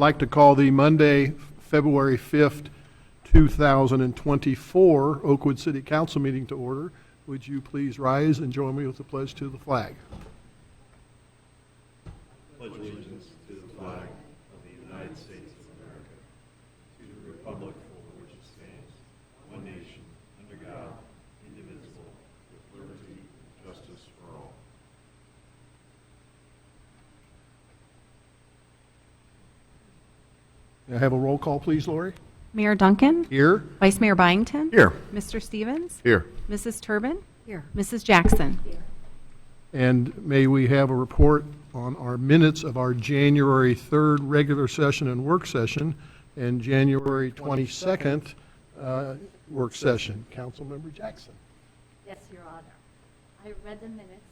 like to call the Monday, February 5th, 2024 Oakwood City Council meeting to order. Would you please rise and join me with the pledge to the flag? Pledge allegiance to the flag of the United States of America, to the republic for which it stands, one nation, under God, indivisible, with liberty and justice for all. May I have a roll call, please, Lori? Mayor Duncan? Here. Vice Mayor Byington? Here. Mr. Stevens? Here. Mrs. Turbin? Here. Mrs. Jackson? Here. And may we have a report on our minutes of our January 3rd regular session and work session and January 22nd work session. Councilmember Jackson. Yes, Your Honor. I read the minutes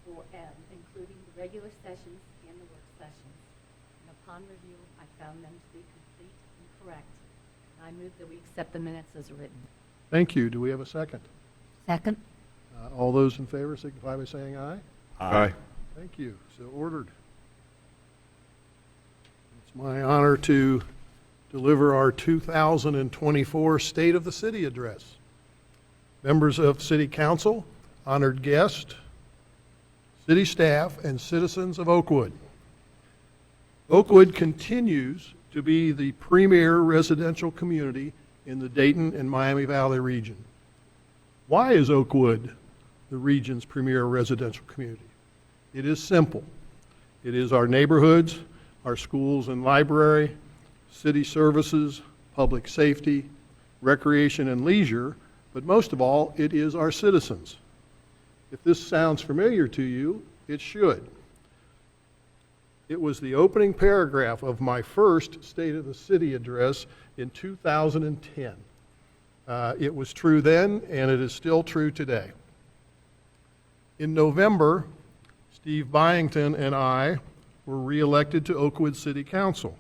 for including the regular sessions and the work sessions. And upon review, I found them to be complete and correct. I move that we accept the minutes as written. Thank you. Do we have a second? Second. All those in favor signify by saying aye. Aye. Thank you. So ordered. It's my honor to deliver our 2024 State of the City Address. Members of City Council, honored guests, city staff, and citizens of Oakwood. Oakwood continues to be the premier residential community in the Dayton and Miami Valley region. Why is Oakwood the region's premier residential community? It is simple. It is our neighborhoods, our schools and library, city services, public safety, recreation and leisure, but most of all, it is our citizens. If this sounds familiar to you, it should. It was the opening paragraph of my first State of the City address in 2010. It was true then, and it is still true today. In November, Steve Byington and I were reelected to Oakwood City Council.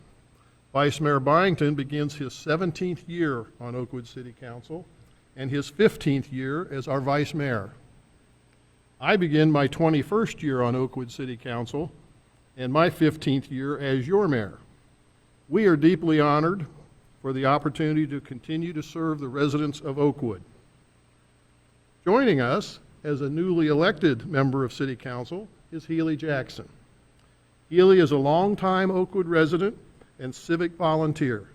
Vice Mayor Byington begins his 17th year on Oakwood City Council and his 15th year as our Vice Mayor. I begin my 21st year on Oakwood City Council and my 15th year as your mayor. We are deeply honored for the opportunity to continue to serve the residents of Oakwood. Joining us as a newly elected member of City Council is Healy Jackson. Healy is a longtime Oakwood resident and civic volunteer.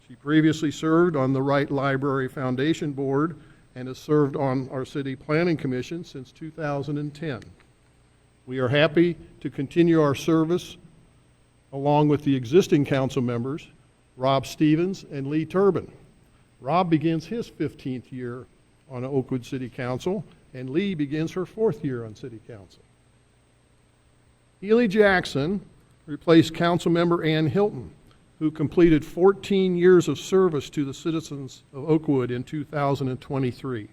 She previously served on the Wright Library Foundation Board and has served on our City Planning Commission since 2010. We are happy to continue our service along with the existing council members, Rob Stevens and Lee Turbin. Rob begins his 15th year on Oakwood City Council, and Lee begins her 4th year on City Council. Healy Jackson replaced Councilmember Ann Hilton, who completed 14 years of service to the citizens of Oakwood in 2023.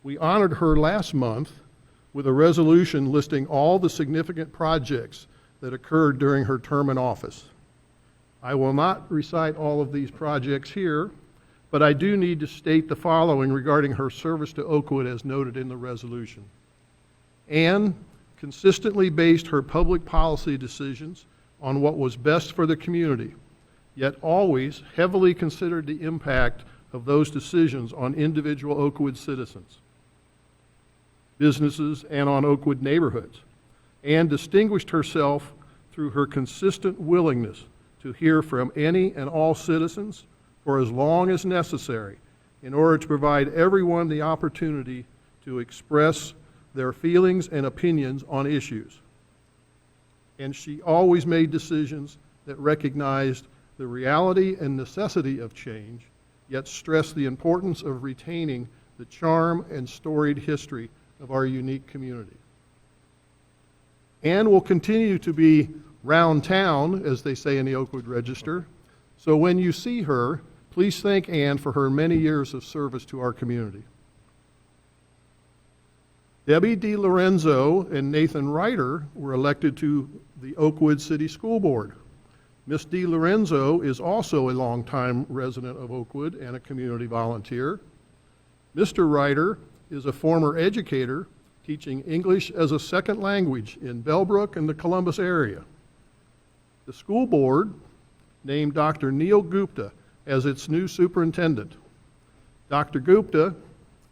We honored her last month with a resolution listing all the significant projects that occurred during her term in office. I will not recite all of these projects here, but I do need to state the following regarding her service to Oakwood as noted in the resolution. Ann consistently based her public policy decisions on what was best for the community, yet always heavily considered the impact of those decisions on individual Oakwood citizens, businesses, and on Oakwood neighborhoods, and distinguished herself through her consistent willingness to hear from any and all citizens for as long as necessary in order to provide everyone the opportunity to express their feelings and opinions on issues. And she always made decisions that recognized the reality and necessity of change, yet stressed the importance of retaining the charm and storied history of our unique community. Ann will continue to be round town, as they say in the Oakwood Register, so when you see her, please thank Ann for her many years of service to our community. Debbie DiLorenzo and Nathan Ryder were elected to the Oakwood City School Board. Ms. DiLorenzo is also a longtime resident of Oakwood and a community volunteer. Mr. Ryder is a former educator teaching English as a second language in Bellbrook and the Columbus area. The school board named Dr. Neil Gupta as its new superintendent. Dr. Gupta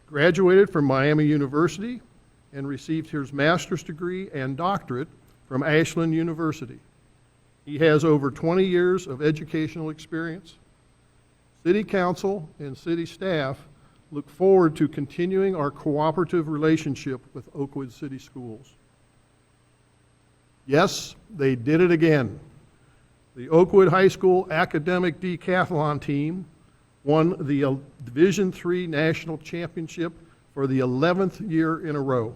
graduated from Miami University and received his master's degree and doctorate from Ashland University. He has over 20 years of educational experience. City Council and city staff look forward to continuing our cooperative relationship with Oakwood City Schools. Yes, they did it again. The Oakwood High School academic decathlon team won the Division III National Championship for the 11th year in a row.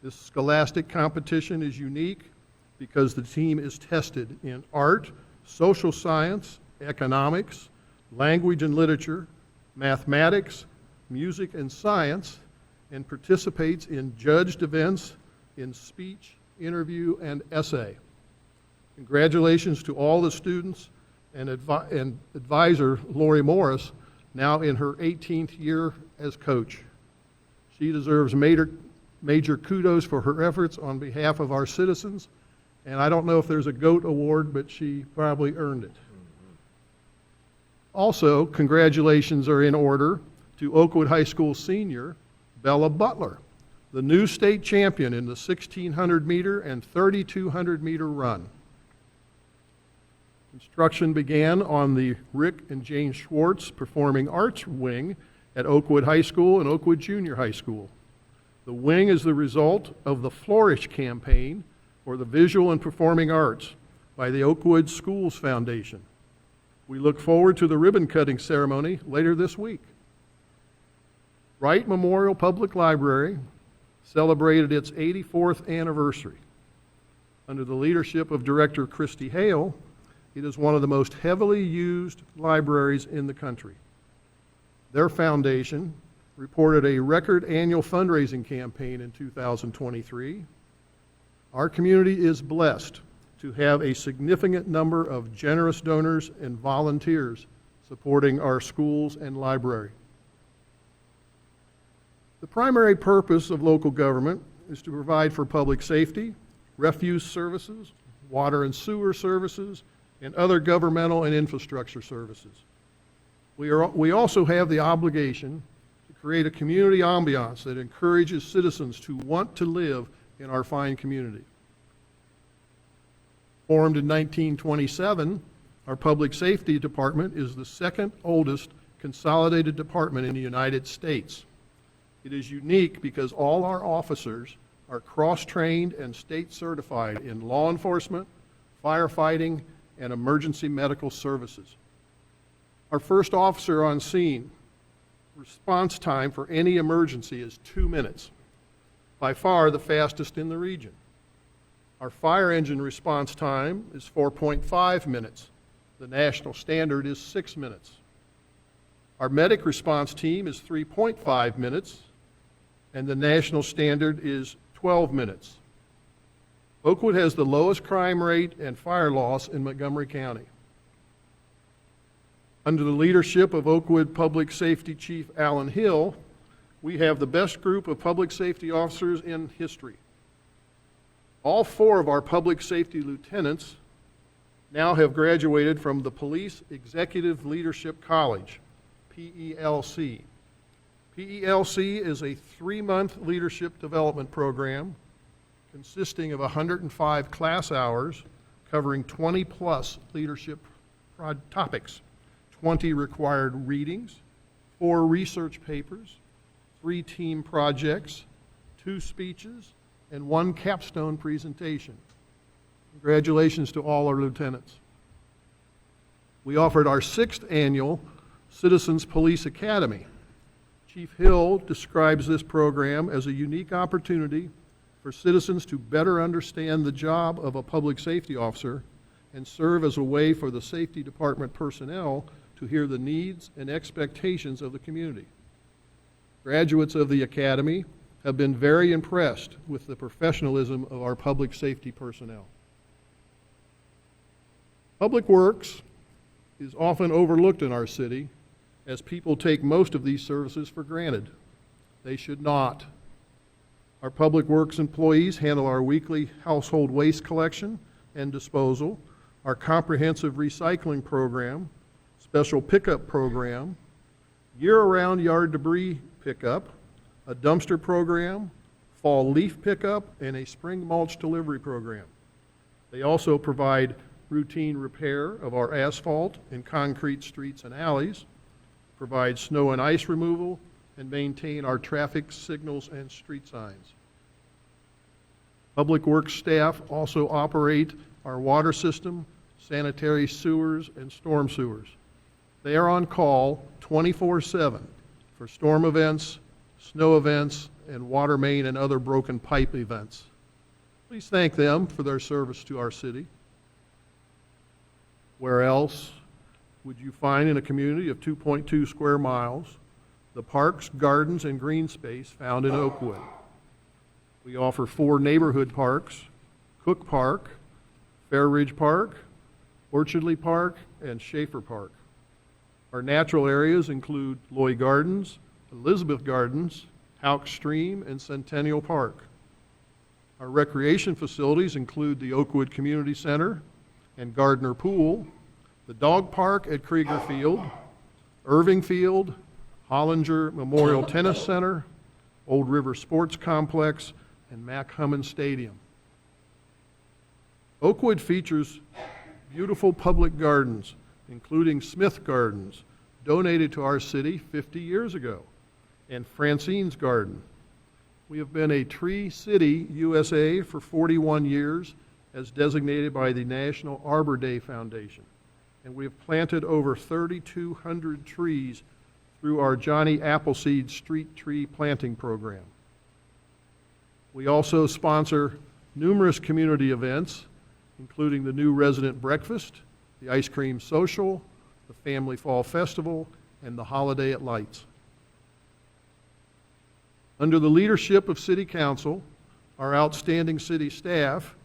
This scholastic competition is unique because the team is tested in art, social science, economics, language and literature, mathematics, music and science, and participates in judged events in speech, interview, and essay. Congratulations to all the students and advisor Lori Morris, now in her 18th year as coach. She deserves major kudos for her efforts on behalf of our citizens, and I don't know if there's a GOAT award, but she probably earned it. Also, congratulations are in order to Oakwood High School senior Bella Butler, the new state champion in the 1,600 meter and 3,200 meter run. Construction began on the Rick and Jane Schwartz Performing Arts Wing at Oakwood High School and Oakwood Junior High School. The wing is the result of the Flourish campaign for the visual and performing arts by the Oakwood Schools Foundation. We look forward to the ribbon-cutting ceremony later this week. Wright Memorial Public Library celebrated its 84th anniversary. Under the leadership of Director Christy Hale, it is one of the most heavily used libraries in the country. Their foundation reported a record annual fundraising campaign in 2023. Our community is blessed to have a significant number of generous donors and volunteers supporting our schools and library. The primary purpose of local government is to provide for public safety, refuse services, water and sewer services, and other governmental and infrastructure services. We also have the obligation to create a community ambiance that encourages citizens to want to live in our fine community. Formed in 1927, our Public Safety Department is the second oldest consolidated department in the United States. It is unique because all our officers are cross-trained and state certified in law enforcement, firefighting, and emergency medical services. Our first officer on scene, response time for any emergency is 2 minutes, by far the fastest in the region. Our fire engine response time is 4.5 minutes. The national standard is 6 minutes. Our medic response team is 3.5 minutes, and the national standard is 12 minutes. Oakwood has the lowest crime rate and fire loss in Montgomery County. Under the leadership of Oakwood Public Safety Chief Alan Hill, we have the best group of public safety officers in history. All 4 of our public safety lieutenants now have graduated from the Police Executive Leadership College, PELC. PELC is a 3-month leadership development program consisting of 105 class hours covering 20-plus leadership topics, 20 required readings, 4 research papers, 3 team projects, 2 speeches, and 1 capstone presentation. Congratulations to all our lieutenants. We offered our 6th annual Citizens Police Academy. Chief Hill describes this program as a unique opportunity for citizens to better understand the job of a public safety officer and serve as a way for the safety department personnel to hear the needs and expectations of the community. Graduates of the academy have been very impressed with the professionalism of our public safety personnel. Public Works is often overlooked in our city as people take most of these services for granted. They should not. Our Public Works employees handle our weekly household waste collection and disposal, our comprehensive recycling program, special pickup program, year-round yard debris pickup, a dumpster program, fall leaf pickup, and a spring mulch delivery program. They also provide routine repair of our asphalt and concrete streets and alleys, provide snow and ice removal, and maintain our traffic signals and street signs. Public Works staff also operate our water system, sanitary sewers, and storm sewers. They are on call 24/7 for storm events, snow events, and water main and other broken pipe events. Please thank them for their service to our city. Where else would you find in a community of 2.2 square miles the parks, gardens, and green space found in Oakwood? We offer 4 neighborhood parks: Cook Park, Fair Ridge Park, Orchardly Park, and Schaefer Park. Our natural areas include Loy Gardens, Elizabeth Gardens, Houck Stream, and Centennial Park. Our recreation facilities include the Oakwood Community Center and Gardner Pool, the dog park at Krieger Field, Irving Field, Hollinger Memorial Tennis Center, Old River Sports Complex, and Mac Hummin Stadium. Oakwood features beautiful public gardens, including Smith Gardens, donated to our city 50 years ago, and Francine's Garden. We have been a Tree City, USA for 41 years, as designated by the National Arbor Day Foundation. And we have planted over 3,200 trees through our Johnny Appleseed Street Tree Planting Program. We also sponsor numerous community events, including the new resident breakfast, the ice cream social, the Family Fall Festival, and the Holiday at Lights. Under the leadership of City Council, our outstanding city staff,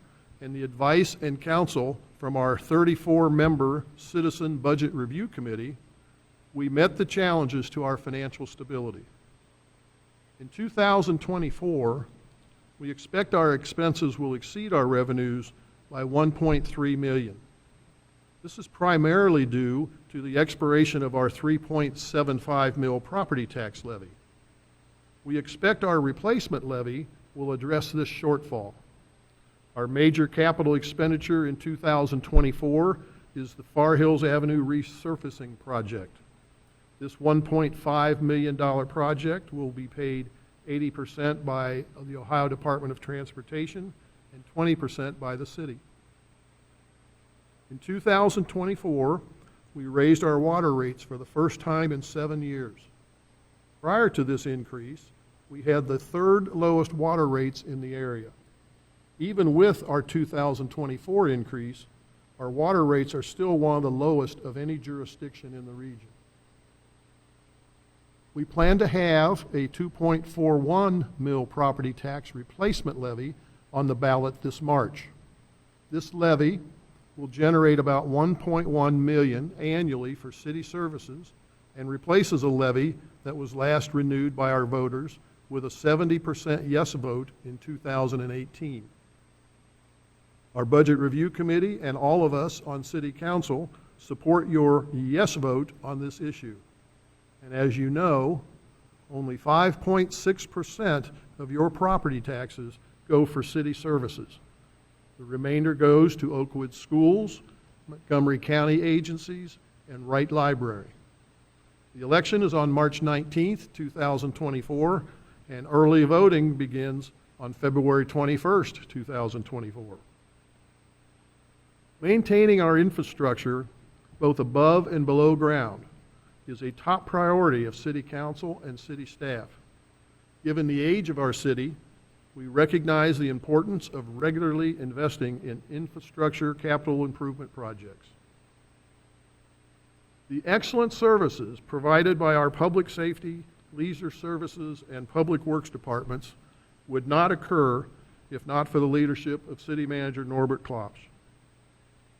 and the advice and counsel from our 34-member Citizen Budget Review Committee, we met the challenges to our financial stability. In 2024, we expect our expenses will exceed our revenues by $1.3 million. This is primarily due to the expiration of our $3.75 million property tax levy. We expect our replacement levy will address this shortfall. Our major capital expenditure in 2024 is the Far Hills Avenue resurfacing project. This $1.5 million project will be paid 80% by the Ohio Department of Transportation and 20% by the city. In 2024, we raised our water rates for the first time in 7 years. Prior to this increase, we had the 3rd lowest water rates in the area. Even with our 2024 increase, our water rates are still one of the lowest of any jurisdiction in the region. We plan to have a $2.41 million property tax replacement levy on the ballot this March. This levy will generate about $1.1 million annually for city services and replaces a levy that was last renewed by our voters with a 70% yes vote in 2018. Our Budget Review Committee and all of us on City Council support your yes vote on this issue. And as you know, only 5.6% of your property taxes go for city services. The remainder goes to Oakwood schools, Montgomery County agencies, and Wright Library. The election is on March 19th, 2024, and early voting begins on February 21st, 2024. Maintaining our infrastructure, both above and below ground, is a top priority of City Council and city staff. Given the age of our city, we recognize the importance of regularly investing in infrastructure capital improvement projects. The excellent services provided by our public safety, leisure services, and public works departments would not occur if not for the leadership of City Manager Norbert Klopsch.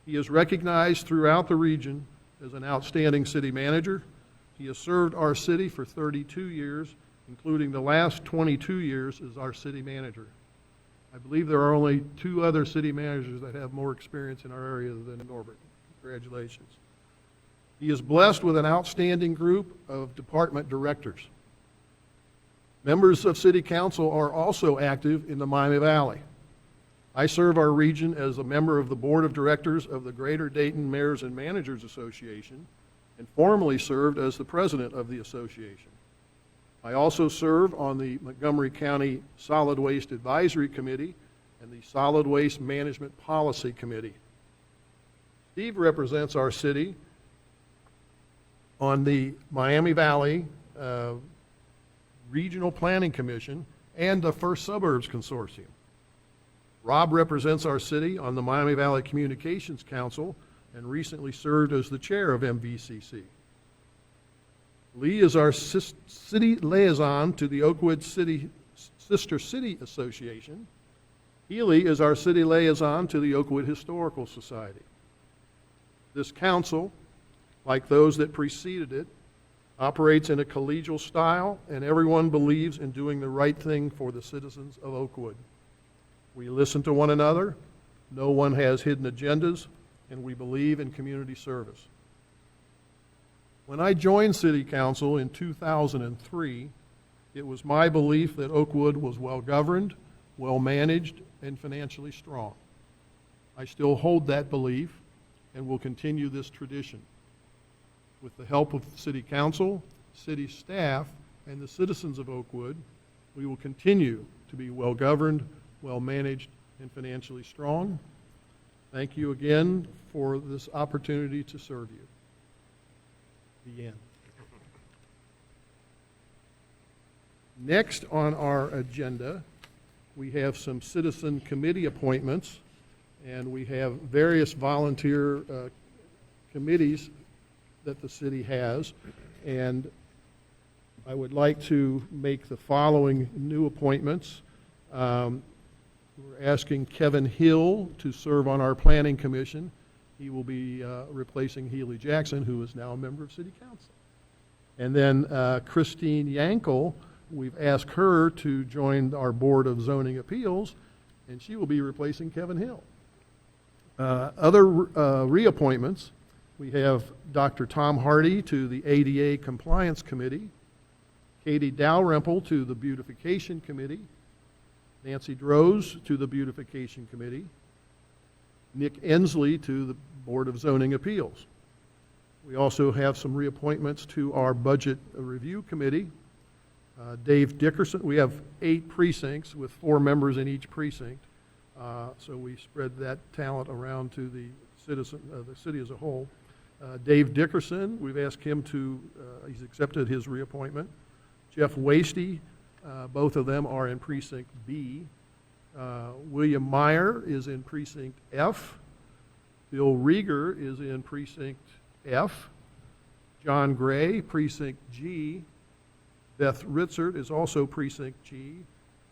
He is recognized throughout the region as an outstanding city manager. He has served our city for 32 years, including the last 22 years as our city manager. I believe there are only 2 other city managers that have more experience in our area than Norbert. Congratulations. He is blessed with an outstanding group of department directors. Members of City Council are also active in the Miami Valley. I serve our region as a member of the Board of Directors of the Greater Dayton Mayors and Managers Association and formerly served as the president of the association. I also serve on the Montgomery County Solid Waste Advisory Committee and the Solid Waste Management Policy Committee. Steve represents our city on the Miami Valley Regional Planning Commission and the First Suburbs Consortium. Rob represents our city on the Miami Valley Communications Council and recently served as the chair of MVCC. Lee is our city liaison to the Oakwood Sister City Association. Healy is our city liaison to the Oakwood Historical Society. This council, like those that preceded it, operates in a collegial style, and everyone believes in doing the right thing for the citizens of Oakwood. We listen to one another, no one has hidden agendas, and we believe in community service. When I joined City Council in 2003, it was my belief that Oakwood was well-governed, well-managed, and financially strong. I still hold that belief and will continue this tradition. With the help of City Council, city staff, and the citizens of Oakwood, we will continue to be well-governed, well-managed, and financially strong. Thank you again for this opportunity to serve you. The end. Next on our agenda, we have some citizen committee appointments, and we have various volunteer committees that the city has, and I would like to make the following new appointments. We're asking Kevin Hill to serve on our planning commission. He will be replacing Healy Jackson, who is now a member of City Council. And then Christine Yankel, we've asked her to join our Board of Zoning Appeals, and she will be replacing Kevin Hill. Other reappointments, we have Dr. Tom Hardy to the ADA Compliance Committee, Katie Dalrymple to the Beautification Committee, Nancy Droz to the Beautification Committee, Nick Ensley to the Board of Zoning Appeals. We also have some reappointments to our Budget Review Committee. Dave Dickerson, we have 8 precincts with 4 members in each precinct, so we spread that talent around to the city as a whole. Dave Dickerson, we've asked him to, he's accepted his reappointment. Jeff Wasty, both of them are in Precinct B. William Meyer is in Precinct F. Bill Rieger is in Precinct F. John Gray, Precinct G. Beth Ritzert is also Precinct G.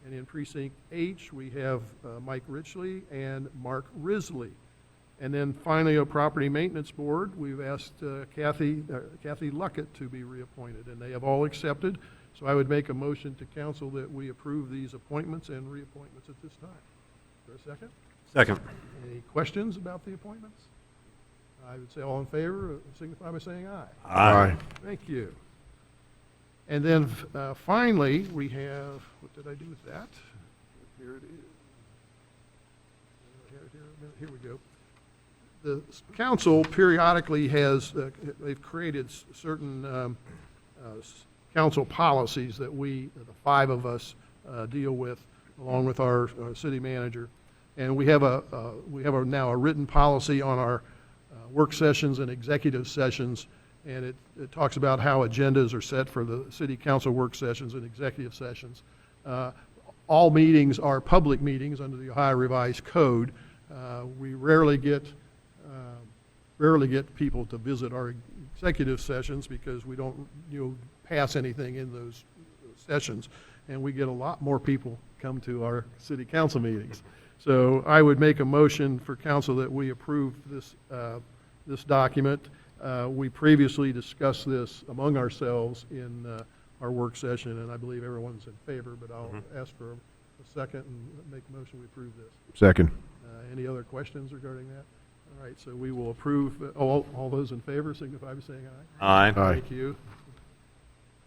And in Precinct H, we have Mike Richley and Mark Risley. And then finally, a Property Maintenance Board, we've asked Kathy Luckett to be reappointed, and they have all accepted. So I would make a motion to council that we approve these appointments and reappointments at this time. Is there a second? Second. Any questions about the appointments? I would say all in favor, signify by saying aye. Aye. Thank you. And then finally, we have, what did I do with that? Here it is. Here we go. The council periodically has, they've created certain council policies that we, the 5 of us, deal with, along with our city manager. And we have now a written policy on our work sessions and executive sessions, and it talks about how agendas are set for the city council work sessions and executive sessions. All meetings are public meetings under the Ohio Revised Code. We rarely get people to visit our executive sessions because we don't pass anything in those sessions, and we get a lot more people come to our city council meetings. So I would make a motion for council that we approve this document. We previously discussed this among ourselves in our work session, and I believe everyone's in favor, but I'll ask for a second and make a motion we approve this. Second. Any other questions regarding that? All right, so we will approve, all those in favor signify by saying aye. Aye. Aye. Thank you.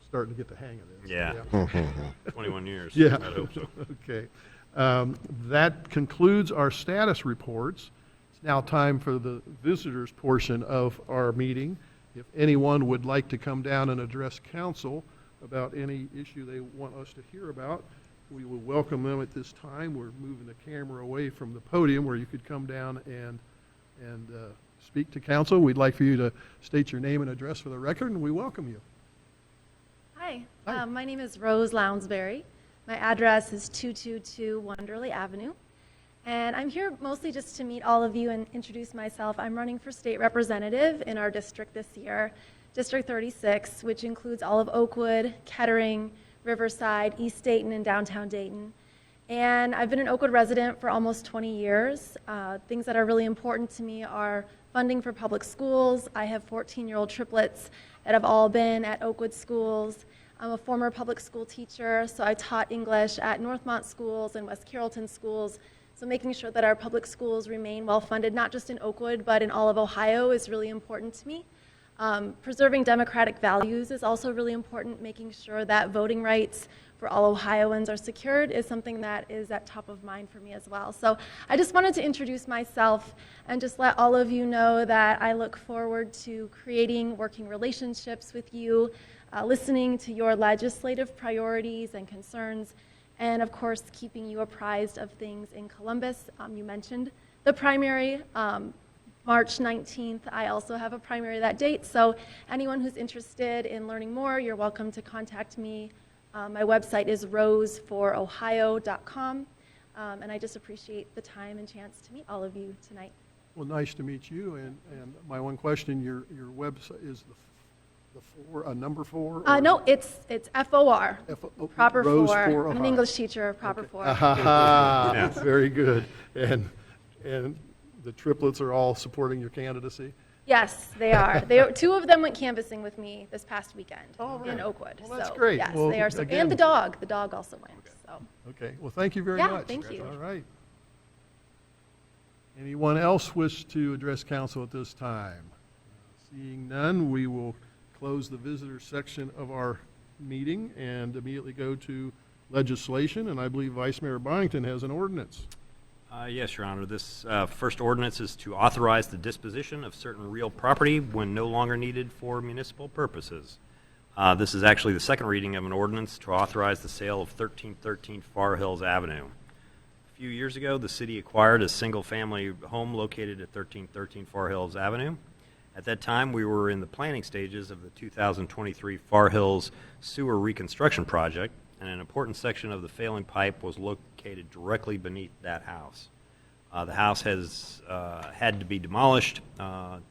Starting to get the hang of this. Yeah. 21 years. Yeah. I hope so. Okay. That concludes our status reports. It's now time for the visitors portion of our meeting. If anyone would like to come down and address council about any issue they want us to hear about, we will welcome them at this time. We're moving the camera away from the podium where you could come down and speak to council. We'd like for you to state your name and address for the record, and we welcome you. Hi, Hi. My name is Rose Lounsbury. My address is 222 Wonderly Avenue. And I'm here mostly just to meet all of you and introduce myself. I'm running for state representative in our district this year, District 36, which includes all of Oakwood, Kettering, Riverside, East Dayton, and downtown Dayton. And I've been an Oakwood resident for almost 20 years. Things that are really important to me are funding for public schools. I have 14-year-old triplets that have all been at Oakwood schools. I'm a former public school teacher, so I taught English at Northmont schools and West Carrollton schools. So making sure that our public schools remain well-funded, not just in Oakwood, but in all of Ohio, is really important to me. Preserving democratic values is also really important. Making sure that voting rights for all Ohioans are secured is something that is at top of mind for me as well. So I just wanted to introduce myself and just let all of you know that I look forward to creating working relationships with you, listening to your legislative priorities and concerns, and of course, keeping you apprised of things in Columbus. You mentioned the primary, March 19th. I also have a primary that date, so anyone who's interested in learning more, you're welcome to contact me. My website is roseforohio.com, and I just appreciate the time and chance to meet all of you tonight. Well, nice to meet you, and my one question, your website is the four, number 4? or- No, it's FOR, proper Rose for. for I'm an Ohio. English teacher, proper Okay. for. Ah, very good. And the triplets are all supporting your candidacy? Yes, they are. Two of them went canvassing with me this past weekend in Oakwood. Well, that's so, great. Yes, Well, they are. again- And the dog also went. So. Okay, well, thank you very Yeah, much. thank you. All right. Anyone else wish to address council at this time? Seeing none, we will close the visitor section of our meeting and immediately go to legislation, and I believe Vice Mayor Byington has an ordinance. Yes, Your Honor. This first ordinance is to authorize the disposition of certain real property when no longer needed for municipal purposes. This is actually the second reading of an ordinance to authorize the sale of 1313 Far Hills Avenue. A few years ago, the city acquired a single-family home located at 1313 Far Hills Avenue. At that time, we were in the planning stages of the 2023 Far Hills Sewer Reconstruction Project, and an important section of the failing pipe was located directly beneath that house. The house has had to be demolished to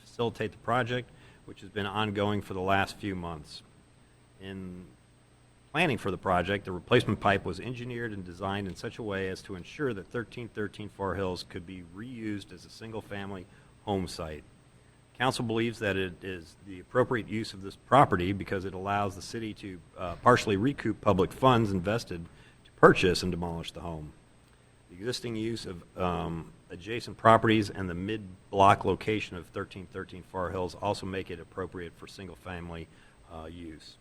facilitate the project, which has been ongoing for the last few months. In planning for the project, the replacement pipe was engineered and designed in such a way as to ensure that 1313 Far Hills could be reused as a single-family home site. Council believes that it is the appropriate use of this property because it allows the city to partially recoup public funds invested to purchase and demolish the home. The existing use of adjacent properties and the mid-block location of 1313 Far Hills also make it appropriate for single-family use.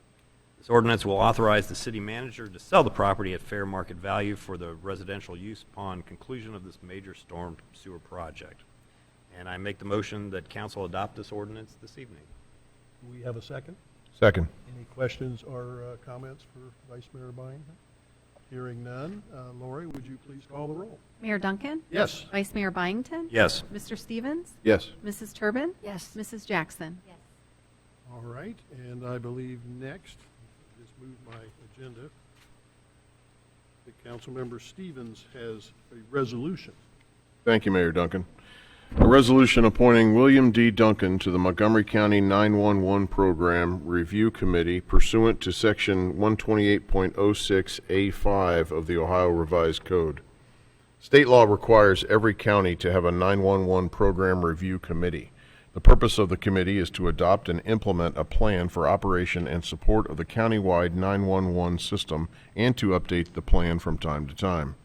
This ordinance will authorize the city manager to sell the property at fair market value for the residential use upon conclusion of this major storm sewer project. And I make the motion that council adopt this ordinance this evening. Do we have a second? Second. Any questions or comments for Vice Mayor Byington? Hearing none, Lori, would you please call the roll? Mayor Duncan? Yes. Vice Mayor Byington? Yes. Mr. Stevens? Yes. Mrs. Turbin? Yes. Mrs. Jackson? Yes. All right, and I believe next, just move my agenda, that Councilmember Stevens has a resolution. Thank you, Mayor Duncan. A resolution appointing William D. Duncan to the Montgomery County 911 Program Review Committee pursuant to Section 128.06A5 of the Ohio Revised Code. State law requires every county to have a 911 Program Review Committee. The purpose of the committee is to adopt and implement a plan for operation and support of the countywide 911 system and to update the plan from time to time.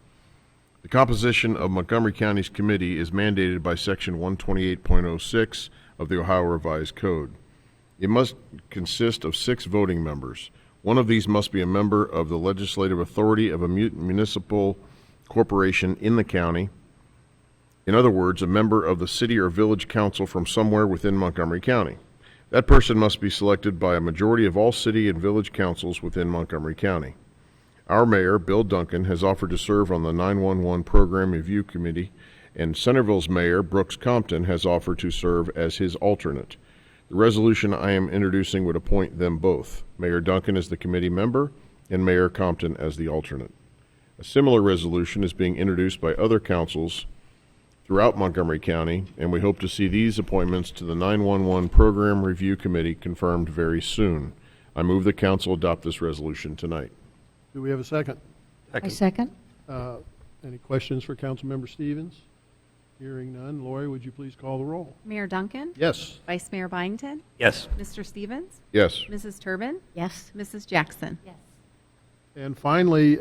The composition of Montgomery County's committee is mandated by Section 128.06 of the Ohio Revised Code. It must consist of 6 voting members. One of these must be a member of the legislative authority of a municipal corporation in the county. In other words, a member of the city or village council from somewhere within Montgomery County. That person must be selected by a majority of all city and village councils within Montgomery County. Our mayor, Bill Duncan, has offered to serve on the 911 Program Review Committee, and Centerville's mayor, Brooks Compton, has offered to serve as his alternate. The resolution I am introducing would appoint them both, Mayor Duncan as the committee member and Mayor Compton as the alternate. A similar resolution is being introduced by other councils throughout Montgomery County, and we hope to see these appointments to the 911 Program Review Committee confirmed very soon. I move the council adopt this resolution tonight. Do we have a second? I second. Any questions for Councilmember Stevens? Hearing none. Lori, would you please call the roll? Mayor Duncan? Yes. Vice Mayor Byington? Yes. Mr. Stevens? Yes. Mrs. Turbin? Yes. Mrs. Jackson? Yes. And finally,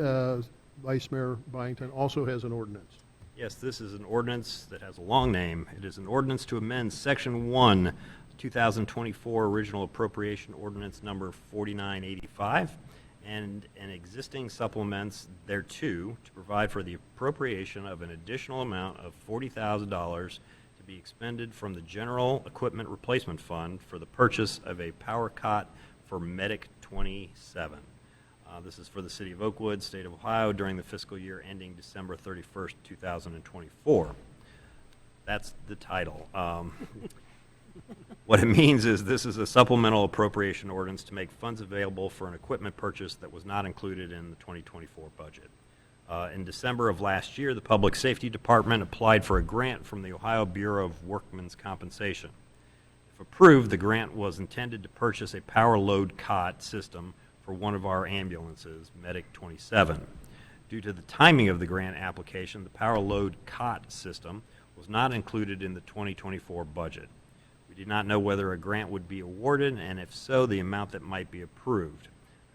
Vice Mayor Byington also has an ordinance. Yes, this is an ordinance that has a long name. It is an ordinance to amend Section 1, 2024 Original Appropriation Ordinance Number 4985, and an existing supplements thereto to provide for the appropriation of an additional amount of $40,000 to be expended from the General Equipment Replacement Fund for the purchase of a power cot for Medic 27. This is for the city of Oakwood, state of Ohio, during the fiscal year ending December 31st, 2024. That's the title. What it means is this is a supplemental appropriation ordinance to make funds available for an equipment purchase that was not included in the 2024 budget. In December of last year, the Public Safety Department applied for a grant from the Ohio Bureau of Workmen's Compensation. If approved, the grant was intended to purchase a power load cot system for one of our ambulances, Medic 27. Due to the timing of the grant application, the power load cot system was not included in the 2024 budget. We did not know whether a grant would be awarded, and if so, the amount that might be approved.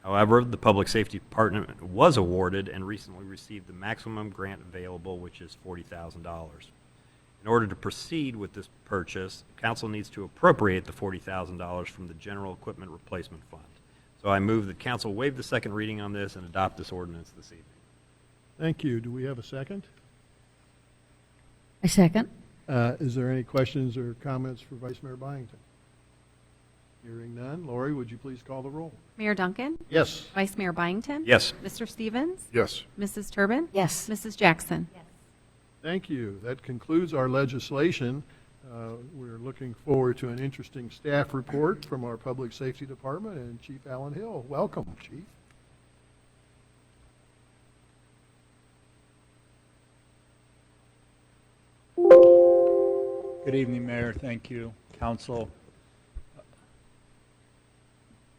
However, the Public Safety Department was awarded and recently received the maximum grant available, which is $40,000. In order to proceed with this purchase, Council needs to appropriate the $40,000 from the General Equipment Replacement Fund. So I move that Council waive the second reading on this and adopt this ordinance this evening. Thank you. Do we have a second? I second. Is there any questions or comments for Vice Mayor Byington? Hearing none. Lori, would you please call the roll? Mayor Duncan? Yes. Vice Mayor Byington? Yes. Mr. Stevens? Yes. Mrs. Turbin? Yes. Mrs. Jackson? Yes. Thank you. That concludes our legislation. We're looking forward to an interesting staff report from our Public Safety Department and Chief Alan Hill. Welcome, Chief. Good evening, Mayor. Thank you, Council.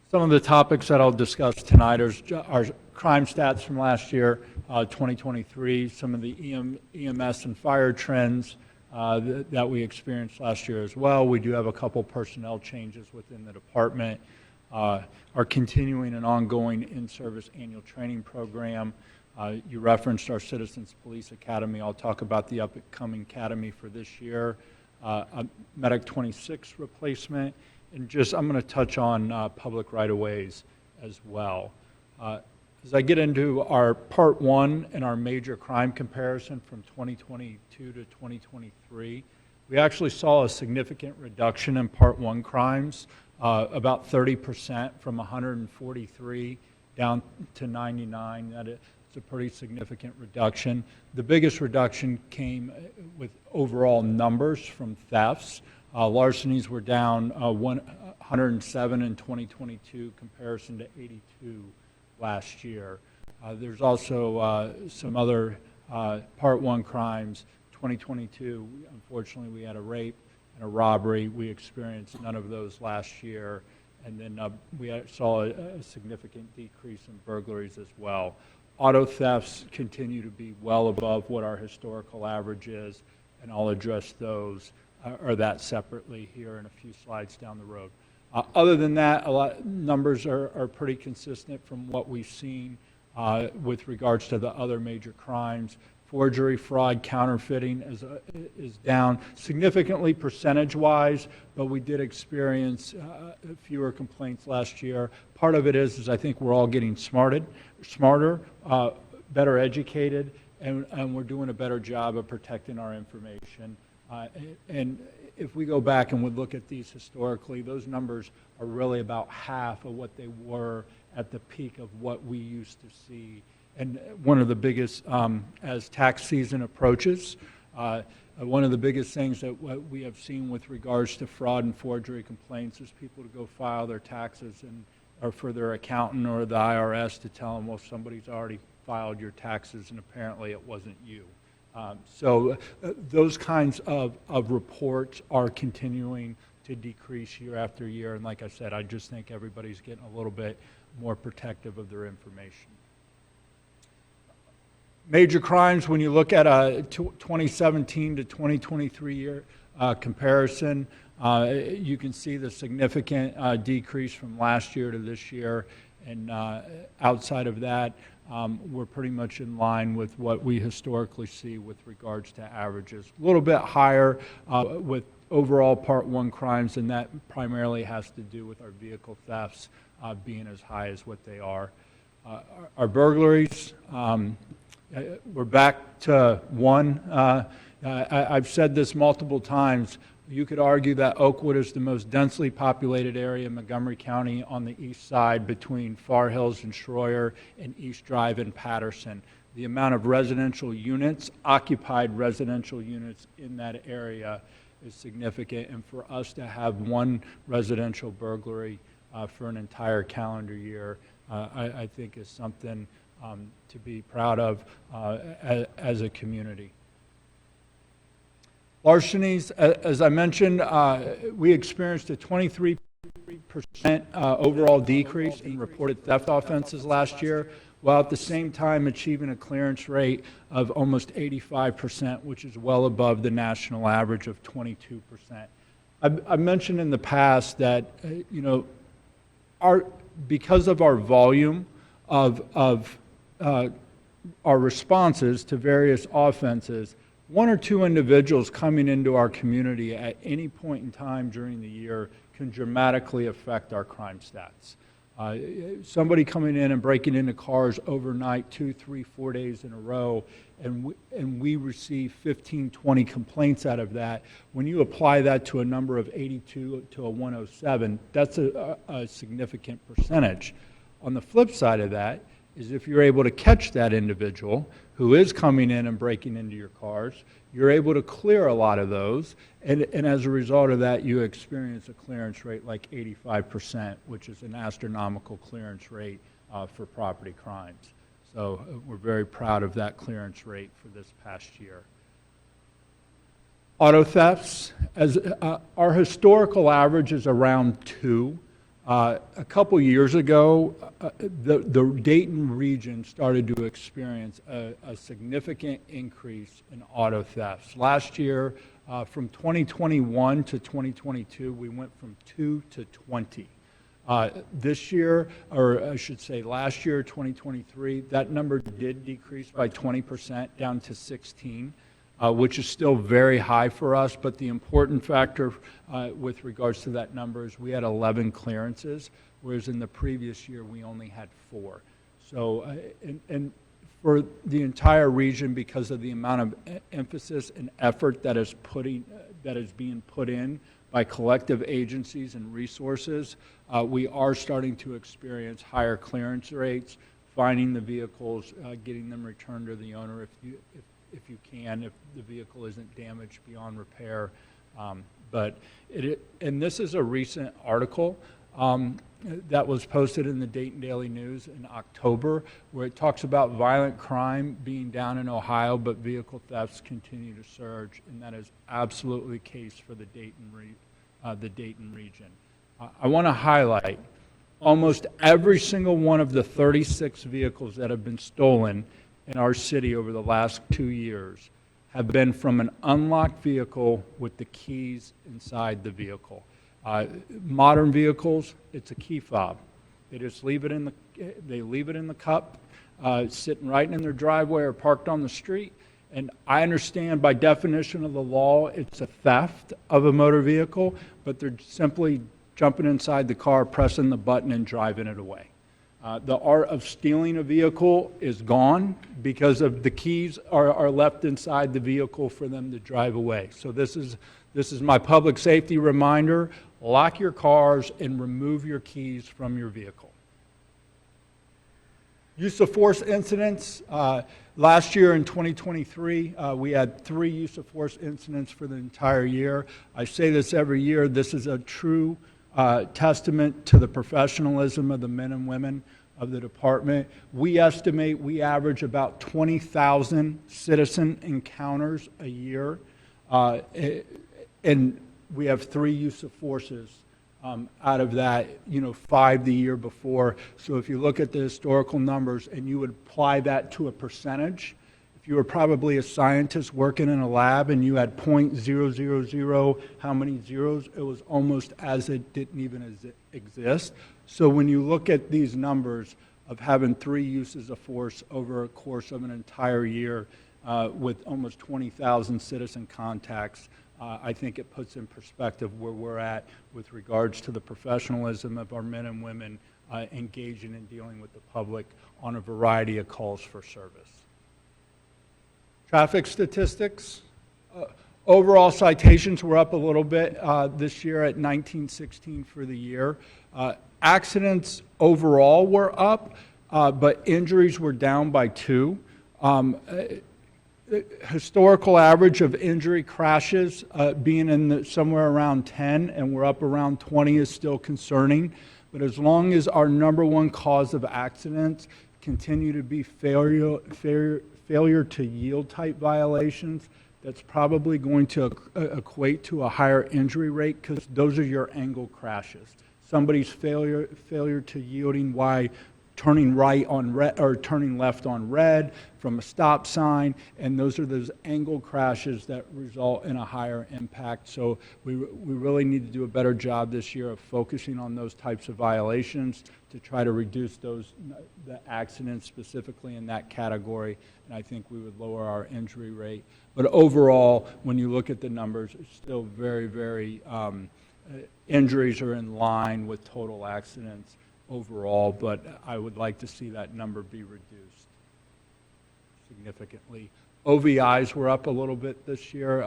Some of the topics that I'll discuss tonight are crime stats from last year, 2023, some of the EMS and fire trends that we experienced last year as well. We do have a couple personnel changes within the department, our continuing and ongoing in-service annual training program. You referenced our Citizens Police Academy. I'll talk about the upcoming academy for this year, a Medic 26 replacement, and I'm going to touch on public right-of-ways as well. As I get into our part one and our major crime comparison from 2022 to 2023, we actually saw a significant reduction in part one crimes, about 30% from 143 down to 99. That is a pretty significant reduction. The biggest reduction came with overall numbers from thefts. Larcenies were down 107 in 2022 comparison to 82 last year. There's also some other part one crimes. 2022, unfortunately, we had a rape and a robbery. We experienced none of those last year. And then we saw a significant decrease in burglaries as well. Auto thefts continue to be well above what our historical average is, and I'll address those. or that separately here in a few slides down the road. Other than that, numbers are pretty consistent from what we've seen with regards to the other major crimes. Forgery, fraud, counterfeiting is down significantly percentage-wise, but we did experience fewer complaints last year. Part of it is I think we're all getting smarter, better educated, and we're doing a better job of protecting our information. And if we go back and would look at these historically, those numbers are really about half of what they were at the peak of what we used to see. And one of the biggest, as tax season approaches, one of the biggest things that we have seen with regards to fraud and forgery complaints is people to go file their taxes or for their accountant or the IRS to tell them, well, somebody's already filed your taxes and apparently it wasn't you. So those kinds of reports are continuing to decrease year after year. And like I said, I just think everybody's getting a little bit more protective of their information. Major crimes, when you look at a 2017 to 2023 year comparison, you can see the significant decrease from last year to this year. And outside of that, we're pretty much in line with what we historically see with regards to averages. A little bit higher with overall Part 1 crimes, and that primarily has to do with our vehicle thefts being as high as what they are. Our burglaries, we're back to 1. I've said this multiple times. You could argue that Oakwood is the most densely populated area in Montgomery County on the east side between Far Hills and Schroyer and East Drive and Patterson. The amount of residential units, occupied residential units in that area is significant. And for us to have 1 residential burglary for an entire calendar year, I think is something to be proud of as a community. Larcenies, as I mentioned, we experienced a 23% overall decrease in reported theft offenses last year, while at the same time achieving a clearance rate of almost 85%, which is well above the national average of 22%. I've mentioned in the past that, because of our volume of our responses to various offenses, 1 or 2 individuals coming into our community at any point in time during the year can dramatically affect our crime stats. Somebody coming in and breaking into cars overnight 2, 3, 4 days in a row, and we receive 15, 20 complaints out of that. When you apply that to a number of 82 to a 107, that's a significant percentage. On the flip side of that is if you're able to catch that individual who is coming in and breaking into your cars, you're able to clear a lot of those, and as a result of that, you experience a clearance rate like 85%, which is an astronomical clearance rate for property crimes. So we're very proud of that clearance rate for this past year. Auto thefts, as our historical average is around 2. A couple years ago, the Dayton region started to experience a significant increase in auto thefts. Last year, from 2021 to 2022, we went from 2 to 20. This year, or I should say last year, 2023, that number did decrease by 20%, down to 16. Which is still very high for us, but the important factor with regards to that number is we had 11 clearances, whereas in the previous year we only had 4. So, and for the entire region, because of the amount of emphasis and effort that is being put in by collective agencies and resources, we are starting to experience higher clearance rates, finding the vehicles, getting them returned to the owner if you can, if the vehicle isn't damaged beyond repair. And this is a recent article that was posted in the Dayton Daily News in October, where it talks about violent crime being down in Ohio, but vehicle thefts continue to surge, and that is absolutely the case for the Dayton region. I want to highlight almost every single one of the 36 vehicles that have been stolen in our city over the last 2 years have been from an unlocked vehicle with the keys inside the vehicle. Modern vehicles, it's a key fob. They just leave it in the cup, sitting right in their driveway or parked on the street. And I understand by definition of the law, it's a theft of a motor vehicle, but they're simply jumping inside the car, pressing the button, and driving it away. The art of stealing a vehicle is gone because of the keys are left inside the vehicle for them to drive away. So this is my public safety reminder. Lock your cars and remove your keys from your vehicle. Use of force incidents. Last year in 2023, we had 3 use of force incidents for the entire year. I say this every year. This is a true testament to the professionalism of the men and women of the department. We estimate we average about 20,000 citizen encounters a year, and we have 3 use of forces out of that, 5 the year before. So if you look at the historical numbers and you would apply that to a percentage, if you were probably a scientist working in a lab and you had 0.000 how many zeros, it was almost as it didn't even exist. So when you look at these numbers of having 3 uses of force over a course of an entire year with almost 20,000 citizen contacts, I think it puts in perspective where we're at with regards to the professionalism of our men and women engaging and dealing with the public on a variety of calls for service. Traffic statistics. Overall citations were up a little bit this year at 1916 for the year. Accidents overall were up, but injuries were down by 2. Historical average of injury crashes being in somewhere around 10, and we're up around 20 is still concerning. But as long as our number one cause of accidents continue to be failure to yield type violations, that's probably going to equate to a higher injury rate because those are your angle crashes. Somebody's failure to yielding while turning right on red or turning left on red from a stop sign, and those are those angle crashes that result in a higher impact. So we really need to do a better job this year of focusing on those types of violations to try to reduce the accidents specifically in that category, and I think we would lower our injury rate. But overall, when you look at the numbers, it's still very, very injuries are in line with total accidents overall, but I would like to see that number be reduced significantly. OVIs were up a little bit this year,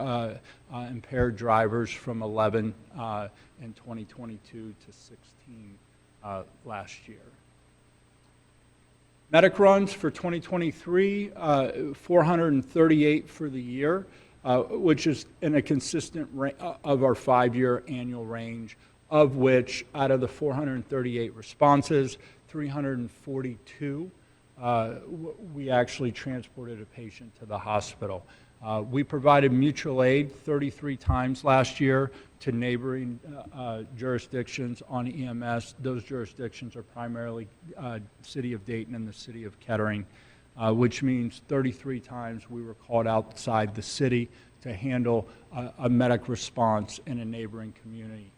impaired drivers from 11 in 2022 to 16 last year. Medic runs for 2023, 438 for the year, which is in a consistent of our 5-year annual range, of which out of the 438 responses, 342, we actually transported a patient to the hospital. We provided mutual aid 33 times last year to neighboring jurisdictions on EMS. Those jurisdictions are primarily City of Dayton and the City of Kettering, which means 33 times we were called outside the city to handle a medic response in a neighboring community.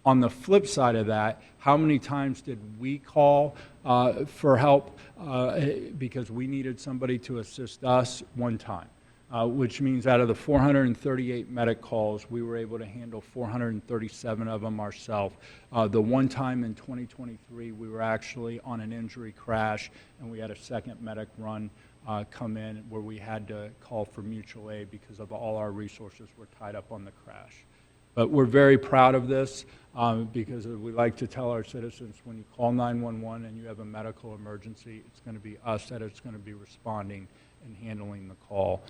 On the flip side of that, how many times did we call for help because we needed somebody to assist us? 1 time, which means out of the 438 medic calls, we were able to handle 437 of them ourselves. The 1 time in 2023, we were actually on an injury crash, and we had a second medic run come in where we had to call for mutual aid because of all our resources were tied up on the crash. But we're very proud of this because we like to tell our citizens when you call 911 and you have a medical emergency, it's going to be us that is going to be responding and handling the call.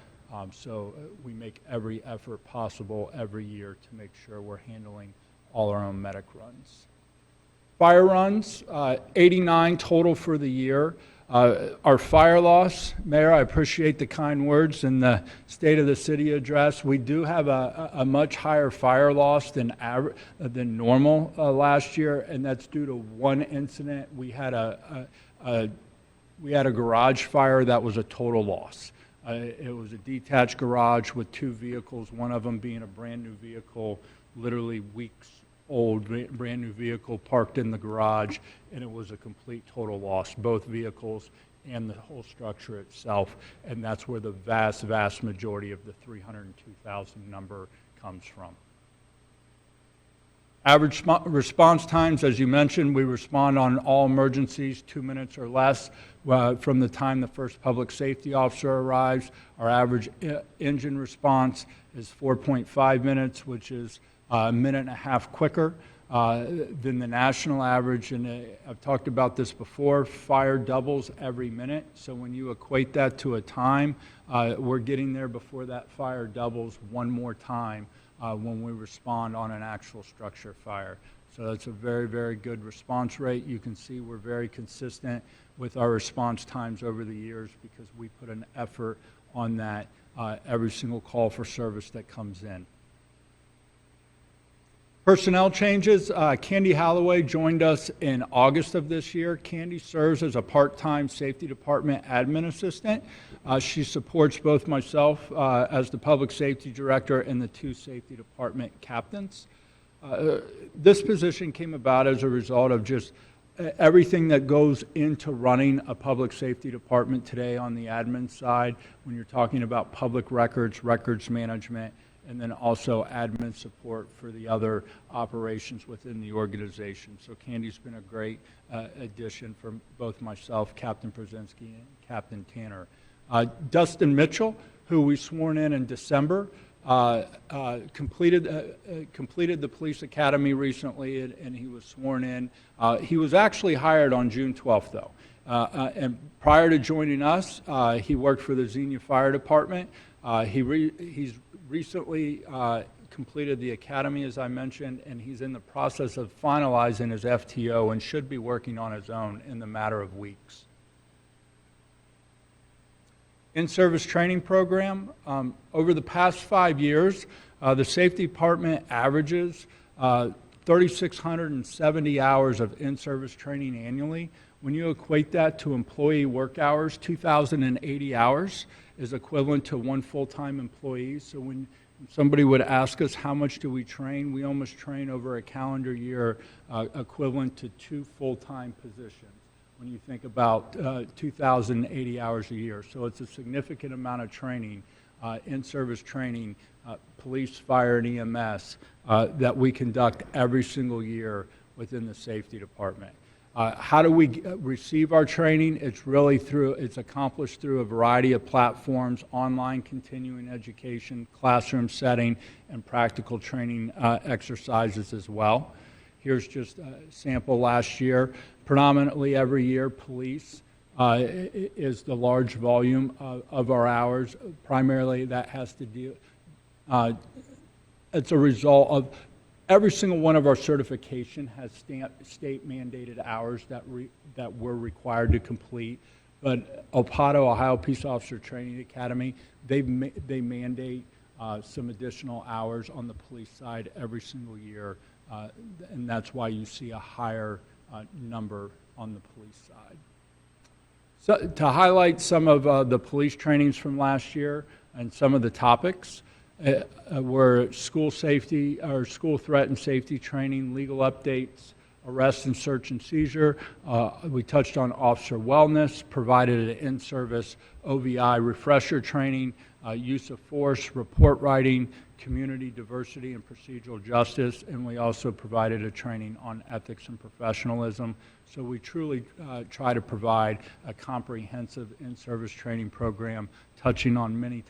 So we make every effort possible every year to make sure we're handling all our own medic runs. Fire runs, 89 total for the year. Our fire loss, Mayor, I appreciate the kind words in the State of the City address. We do have a much higher fire loss than normal last year, and that's due to 1 incident. We had a garage fire that was a total loss. It was a detached garage with 2 vehicles, one of them being a brand-new vehicle, literally weeks old, brand-new vehicle parked in the garage, and it was a complete total loss, both vehicles and the whole structure itself, and that's where the vast, vast majority of the 302,000 number comes from. Average response times, as you mentioned, we respond on all emergencies 2 minutes or less from the time the first public safety officer arrives. Our average engine response is 4.5 minutes, which is a minute and a half quicker than the national average. And I've talked about this before, fire doubles every minute. So when you equate that to a time, we're getting there before that fire doubles one more time when we respond on an actual structure fire. So that's a very, very good response rate. You can see we're very consistent with our response times over the years because we put an effort on that every single call for service that comes in. Personnel changes. Candy Holloway joined us in August of this year. Candy serves as a part-time safety department admin assistant. She supports both myself as the public safety director and the 2 safety department captains. This position came about as a result of just everything that goes into running a public safety department today on the admin side when you're talking about public records, records management, and then also admin support for the other operations within the organization. So Candy's been a great addition for both myself, Captain Brzezinski, and Captain Tanner. Dustin Mitchell, who we sworn in December, completed the police academy recently, and he was sworn in. He was actually hired on June 12th, though. And prior to joining us, he worked for the Xenia Fire Department. He's recently completed the academy, as I mentioned, and he's in the process of finalizing his FTO and should be working on his own in the matter of weeks. In-service training program. Over the past 5 years, the safety department averages 3,670 hours of in-service training annually. When you equate that to employee work hours, 2,080 hours is equivalent to 1 full-time employee. So when somebody would ask us how much do we train, we almost train over a calendar year equivalent to 2 full-time positions when you think about 2,080 hours a year. So it's a significant amount of training, in-service training, police, fire, and EMS that we conduct every single year within the safety department. How do we receive our training? It's accomplished through a variety of platforms, online continuing education, classroom setting, and practical training exercises as well. Here's just a sample last year. Predominantly every year, police is the large volume of our hours. Primarily that has to deal, it's a result of every single one of our certification has state mandated hours that we're required to complete. But OPATO, Ohio Peace Officer Training Academy, they mandate some additional hours on the police side every single year, and that's why you see a higher number on the police side. So to highlight some of the police trainings from last year and some of the topics, were school safety or school threat and safety training, legal updates, arrest and search and seizure. We touched on officer wellness, provided an in-service OVI refresher training, use of force, report writing, community diversity and procedural justice, and we also provided a training on ethics and professionalism. So we truly try to provide a comprehensive in-service training program touching on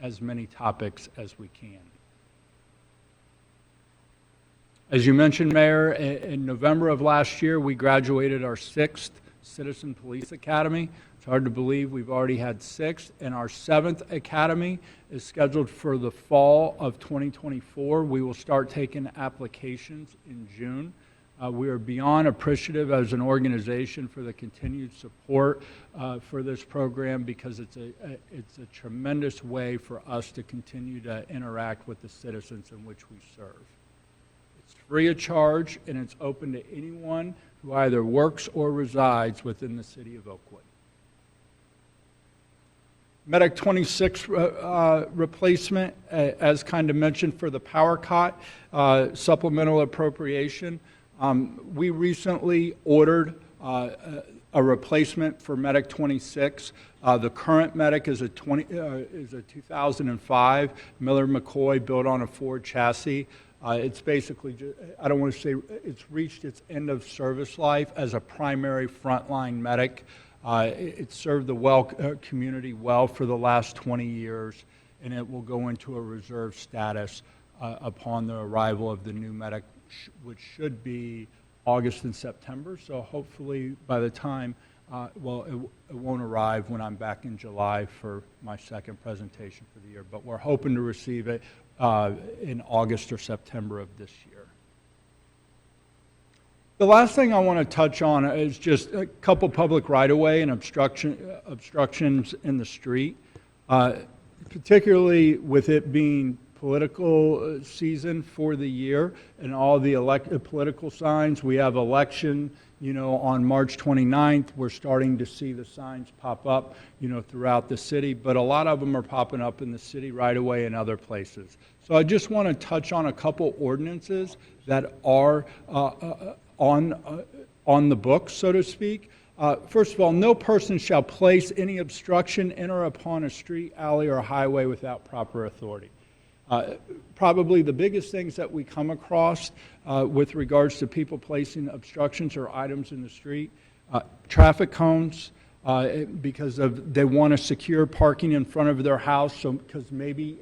as many topics as we can. As you mentioned, Mayor, in November of last year, we graduated our 6th Citizen Police Academy. It's hard to believe we've already had 6, and our 7th Academy is scheduled for the fall of 2024. We will start taking applications in June. We are beyond appreciative as an organization for the continued support for this program because it's a tremendous way for us to continue to interact with the citizens in which we serve. It's free of charge, and it's open to anyone who either works or resides within the city of Oakwood. Medic 26 replacement, as kind of mentioned for the power cot, supplemental appropriation. We recently ordered a replacement for Medic 26. The current Medic is a 2005 Miller McCoy built on a Ford chassis. It's basically, I don't want to say it's reached its end of service life as a primary frontline medic. It served the community well for the last 20 years, and it will go into a reserve status upon the arrival of the new medic, which should be August and September. So hopefully by the time, it won't arrive when I'm back in July for my second presentation for the year, but we're hoping to receive it in August or September of this year. The last thing I want to touch on is just a couple public right-of-way and obstructions in the street, particularly with it being political season for the year and all the political signs. We have election, on March 29th. We're starting to see the signs pop up, throughout the city, but a lot of them are popping up in the city right away and other places. So I just want to touch on a couple ordinances that are on the books, so to speak. First of all, no person shall place any obstruction in or upon a street, alley, or highway without proper authority. Probably the biggest things that we come across with regards to people placing obstructions or items in the street, traffic cones, because they want to secure parking in front of their house, so because maybe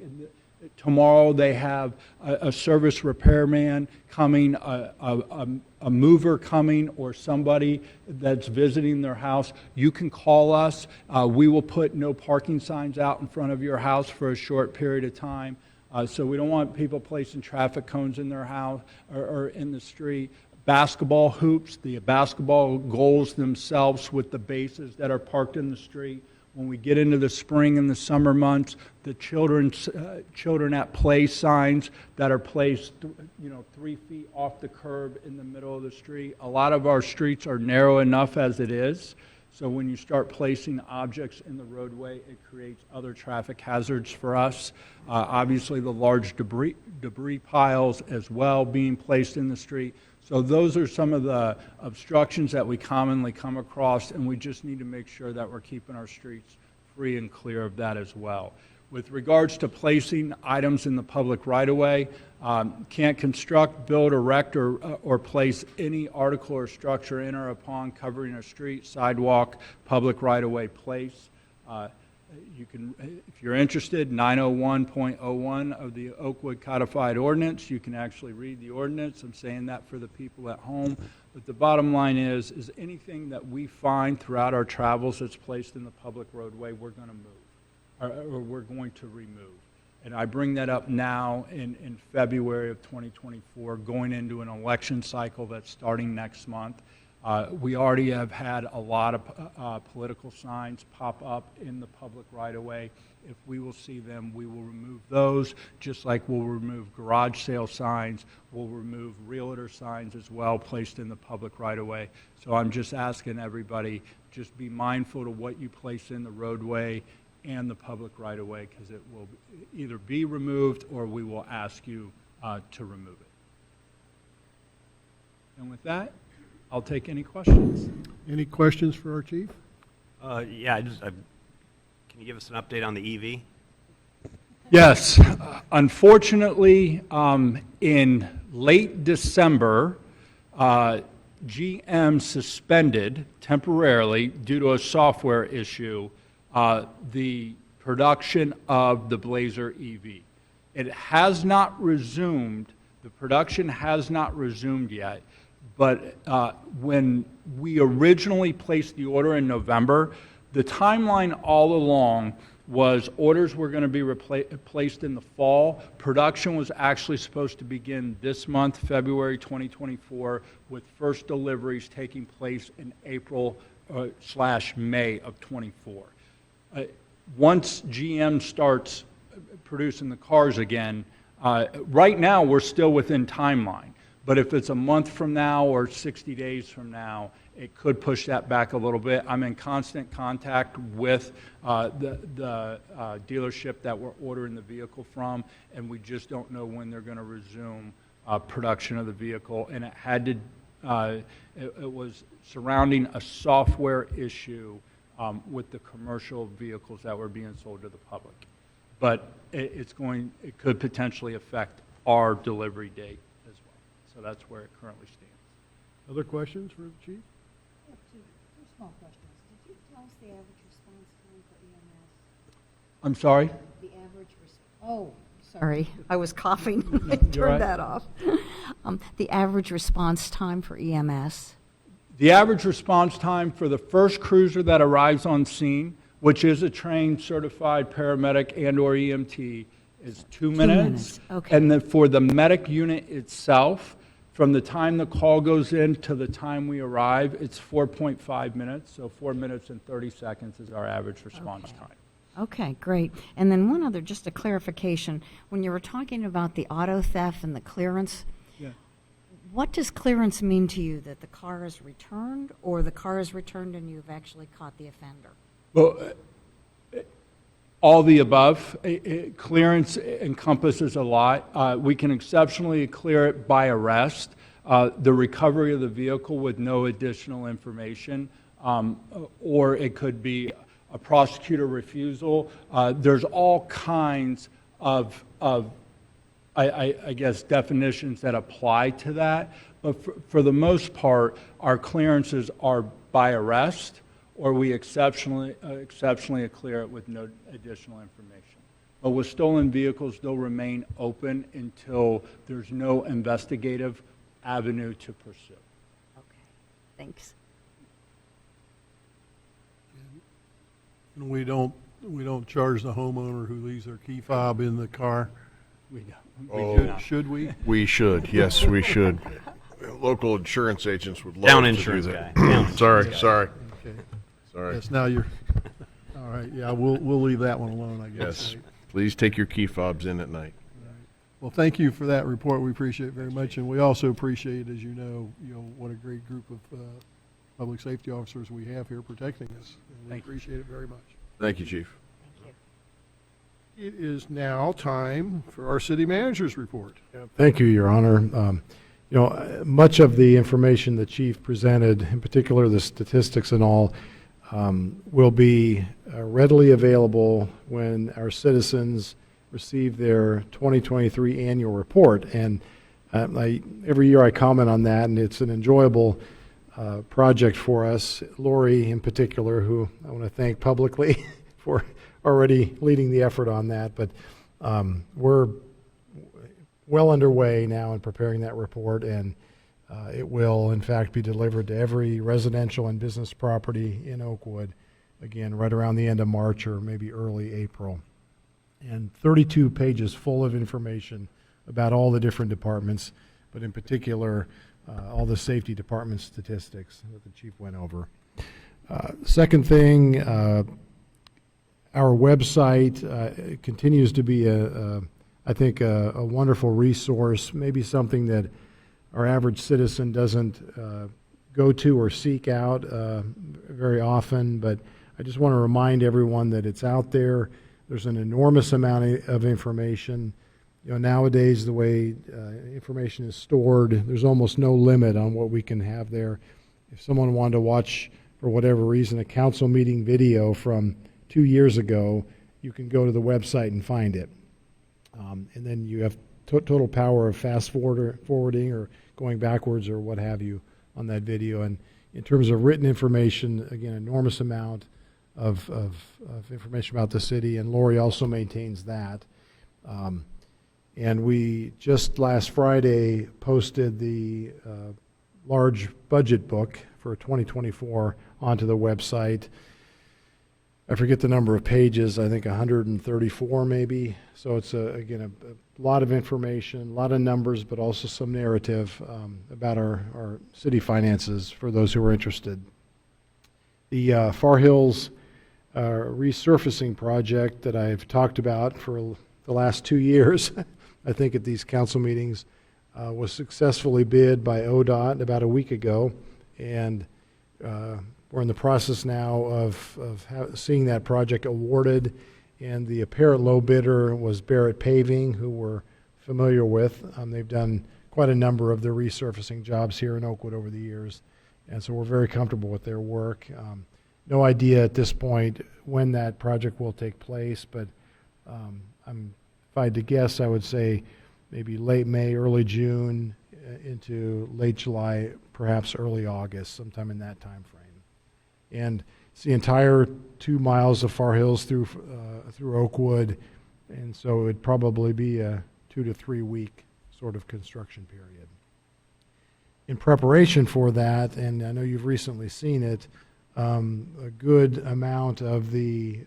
tomorrow they have a service repairman coming, a mover coming, or somebody that's visiting their house. You can call us. We will put no parking signs out in front of your house for a short period of time. So we don't want people placing traffic cones in their house or in the street. Basketball hoops, the basketball goals themselves with the bases that are parked in the street. When we get into the spring and the summer months, the children at play signs that are placed, 3 feet off the curb in the middle of the street. A lot of our streets are narrow enough as it is. So when you start placing objects in the roadway, it creates other traffic hazards for us. Obviously, the large debris piles as well being placed in the street. So those are some of the obstructions that we commonly come across, and we just need to make sure that we're keeping our streets free and clear of that as well. With regards to placing items in the public right-of-way, can't construct, build, erect, or place any article or structure in or upon covering a street, sidewalk, public right-of-way place. You can, if you're interested, 901.01 of the Oakwood Codified Ordinance. You can actually read the ordinance. I'm saying that for the people at home. But the bottom line is anything that we find throughout our travels that's placed in the public roadway, we're going to move. Or we're going to remove. And I bring that up now in February of 2024, going into an election cycle that's starting next month. We already have had a lot of political signs pop up in the public right-of-way. If we will see them, we will remove those, just like we'll remove garage sale signs. We'll remove realtor signs as well placed in the public right-of-way. So I'm just asking everybody, just be mindful to what you place in the roadway and the public right-of-way, because it will either be removed or we will ask you to remove it. And with that, I'll take any questions. Any questions for our chief? Yeah, can you give us an update on the EV? Yes. Unfortunately, in late December, GM suspended temporarily, due to a software issue, the production of the Blazer EV. It has not resumed. The production has not resumed yet. But when we originally placed the order in November, the timeline all along was orders were going to be placed in the fall. Production was actually supposed to begin this month, February 2024, with first deliveries taking place in April/May of 24. Once GM starts producing the cars again, right now we're still within timeline. But if it's a month from now or 60 days from now, it could push that back a little bit. I'm in constant contact with the dealership that we're ordering the vehicle from, and we just don't know when they're going to resume production of the vehicle. And it had to, it was surrounding a software issue with the commercial vehicles that were being sold to the public. But it could potentially affect our delivery date as well. So that's where it currently stands. Other questions for the chief? I have two small questions. Did you tell us the average response time for EMS? I'm sorry? The average oh, sorry, I was coughing. I You're right. turned that off. The average response time for EMS? The average response time for the first cruiser that arrives on scene, which is a trained certified paramedic and/or EMT, is 2 minutes. minutes, okay. And then for the medic unit itself, from the time the call goes in to the time we arrive, it's 4.5 minutes. So 4 minutes and 30 seconds is our average response time. Okay, great. And then one other, just a clarification. When you were talking about the auto theft and the clearance, Yeah. what does clearance mean to you? That the car is returned, or the car is returned and you've actually caught the offender? Well, all the above. Clearance encompasses a lot. We can exceptionally clear it by arrest, the recovery of the vehicle with no additional information, or it could be a prosecutor refusal. There's all kinds of I guess, definitions that apply to that. But for the most part, our clearances are by arrest, or we exceptionally clear it with no additional information. But with stolen vehicles, they'll remain open until there's no investigative avenue to pursue. Okay, thanks. And we don't charge the homeowner who leaves their key fob in the car. We don't. Should we? We should, yes, we should. Local insurance agents would love Down to insurance do guy. that. Down Sorry. Okay. Sorry. Yes, now you're, all right, yeah, we'll leave that one alone, I guess. Yes, please take your key fobs in at night. Well, thank you for that report. We appreciate it very much, and we also appreciate, as you know, what a great group of public safety officers we have here protecting us. And we appreciate it very much. Thank you, Chief. It is now time for our city manager's report. Thank you, Your Honor. Much of the information the chief presented, in particular the statistics and all, will be readily available when our citizens receive their 2023 annual report. And every year I comment on that, and it's an enjoyable project for us. Lori, in particular, who I want to thank publicly for already leading the effort on that. But we're well underway now in preparing that report, and it will, in fact, be delivered to every residential and business property in Oakwood, again, right around the end of March or maybe early April. And 32 pages full of information about all the different departments, but in particular, all the safety department statistics that the chief went over. Second thing, our website continues to be I think a wonderful resource, maybe something that our average citizen doesn't go to or seek out very often, but I just want to remind everyone that it's out there. There's an enormous amount of information. Nowadays, the way information is stored, there's almost no limit on what we can have there. If someone wanted to watch, for whatever reason, a council meeting video from 2 years ago, you can go to the website and find it. And then you have total power of fast forwarding or going backwards or what have you on that video. And in terms of written information, again, enormous amount of information about the city, and Lori also maintains that. And we just last Friday posted the large budget book for 2024 onto the website. I forget the number of pages, I think 134 maybe. So it's, again, a lot of information, a lot of numbers, but also some narrative about our city finances for those who are interested. The Far Hills resurfacing project that I've talked about for the last 2 years, I think at these council meetings, was successfully bid by ODOT about a week ago, and we're in the process now of seeing that project awarded, and the apparent low bidder was Barrett Paving, who we're familiar with. They've done quite a number of the resurfacing jobs here in Oakwood over the years, and so we're very comfortable with their work. No idea at this point when that project will take place, but if I had to guess, I would say maybe late May, early June, into late July, perhaps early August, sometime in that time frame. And it's the entire 2 miles of Far Hills through Oakwood, and so it would probably be a 2 to 3 week sort of construction period. In preparation for that, and I know you've recently seen it, a good amount of the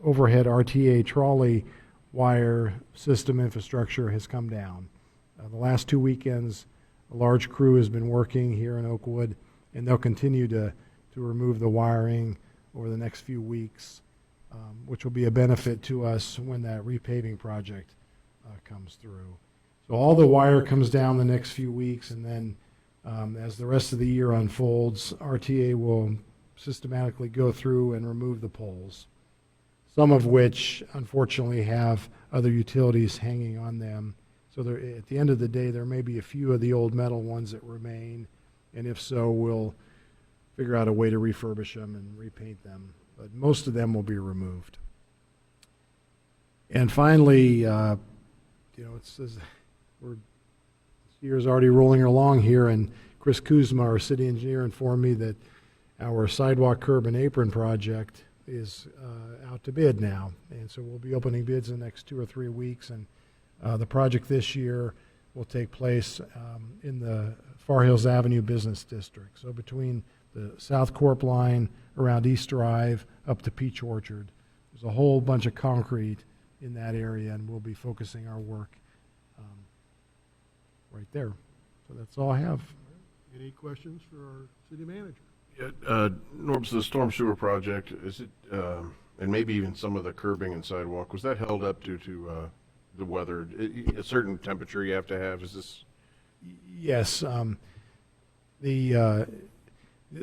overhead RTA trolley wire system infrastructure has come down. The last 2 weekends, a large crew has been working here in Oakwood, and they'll continue to remove the wiring over the next few weeks, which will be a benefit to us when that repaving project comes through. So all the wire comes down the next few weeks, and then as the rest of the year unfolds, RTA will systematically go through and remove the poles, some of which unfortunately have other utilities hanging on them. So there, at the end of the day, there may be a few of the old metal ones that remain, and if so, we'll figure out a way to refurbish them and repaint them. But most of them will be removed. And finally, this year's already rolling along here, and Chris Kuzma, our city engineer, informed me that our sidewalk, curb, and apron project is out to bid now. And so we'll be opening bids in the next 2 or 3 weeks, and the project this year will take place in the Far Hills Avenue Business District. So between the South Corp line around East Drive up to Peach Orchard. There's a whole bunch of concrete in that area, and we'll be focusing our work right there. So that's all I have. Any questions for our city manager? Yeah, Norm, so the storm sewer project, is it, and maybe even some of the curbing and sidewalk, was that held up due to the weather? A certain temperature you have to have? Is this? Yes. The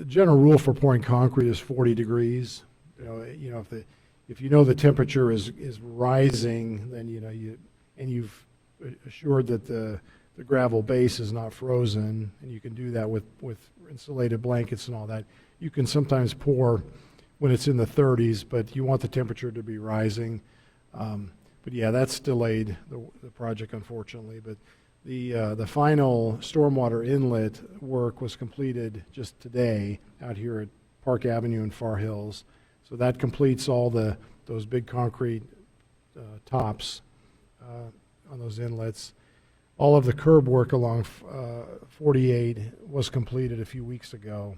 general rule for pouring concrete is 40 degrees. If you know the temperature is rising, then you've assured that the gravel base is not frozen, and you can do that with insulated blankets and all that. You can sometimes pour when it's in the 30s, but you want the temperature to be rising. But yeah, that's delayed the project, unfortunately. But the final stormwater inlet work was completed just today out here at Park Avenue and Far Hills. So that completes all those big concrete tops on those inlets. All of the curb work along 48 was completed a few weeks ago.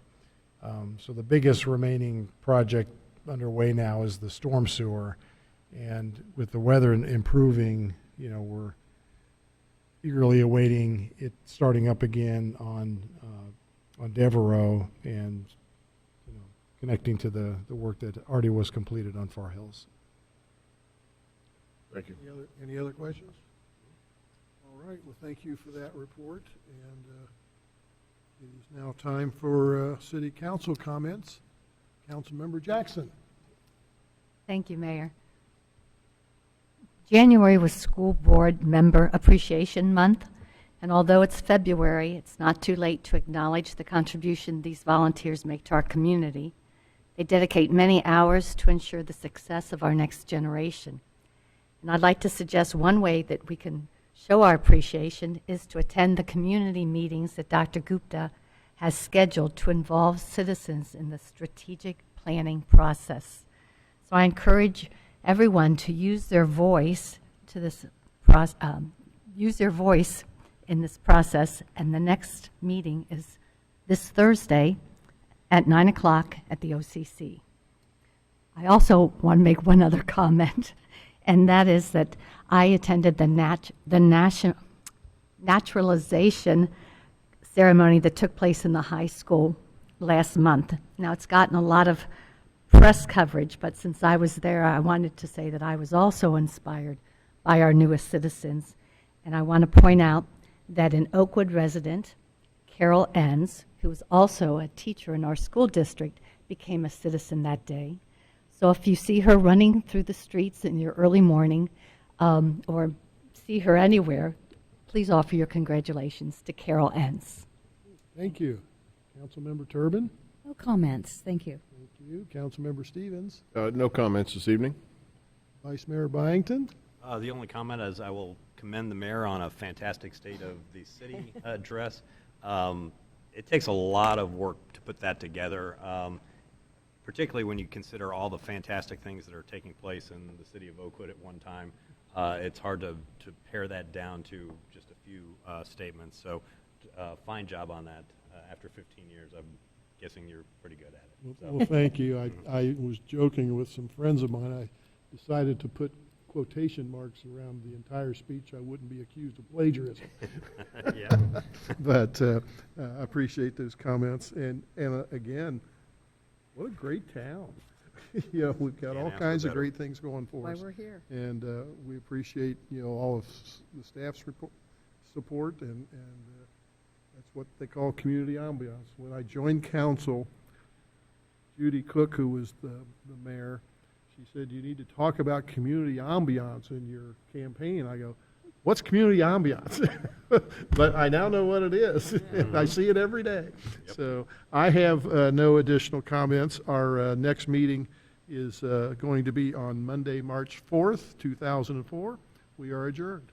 So the biggest remaining project underway now is the storm sewer. And with the weather improving, we're eagerly awaiting it starting up again on Devereaux and connecting to the work that already was completed on Far Hills. Thank you. Any other questions? All right. Well, thank you for that report. And it is now time for city council comments. Councilmember Jackson. Thank you, Mayor. January was School Board Member Appreciation Month, and although it's February, it's not too late to acknowledge the contribution these volunteers make to our community. They dedicate many hours to ensure the success of our next generation. And I'd like to suggest one way that we can show our appreciation is to attend the community meetings that Dr. Gupta has scheduled to involve citizens in the strategic planning process. So I encourage everyone to use their voice in this process, and the next meeting is this Thursday at 9 o'clock at the OCC. I also want to make one other comment, and that is that I attended the naturalization ceremony that took place in the high school last month. Now, it's gotten a lot of press coverage, but since I was there, I wanted to say that I was also inspired by our newest citizens. And I want to point out that an Oakwood resident, Carol Enns, who was also a teacher in our school district, became a citizen that day. So if you see her running through the streets in your early morning or see her anywhere, please offer your congratulations to Carol Enns. Thank you. Councilmember Turbin? No comments. Thank you. Thank you. Councilmember Stevens? No comments this evening. Vice Mayor Byington? The only comment is I will commend the mayor on a fantastic State of the City address. It takes a lot of work to put that together, particularly when you consider all the fantastic things that are taking place in the city of Oakwood at one time. It's hard to pare that down to just a few statements. So fine job on that. After 15 years, I'm guessing you're pretty good at it. So. Well, thank you. I was joking with some friends of mine. I decided to put quotation marks around the entire speech. I wouldn't be accused of plagiarism. Yeah. But I appreciate those comments. And again, what a great town. You know, we've got Can't all ask for kinds of better. great things going for Why us. we're here. And we appreciate, you know, all of the staff's support, and that's what they call community ambiance. When I joined council, Judy Cook, who was the mayor, she said, you need to talk about community ambiance in your campaign. I go, what's community ambiance? But I now know what it is. I see it every day. Yep. So I have no additional comments. Our next meeting is going to be on Monday, March 4th, 2004. We are adjourned.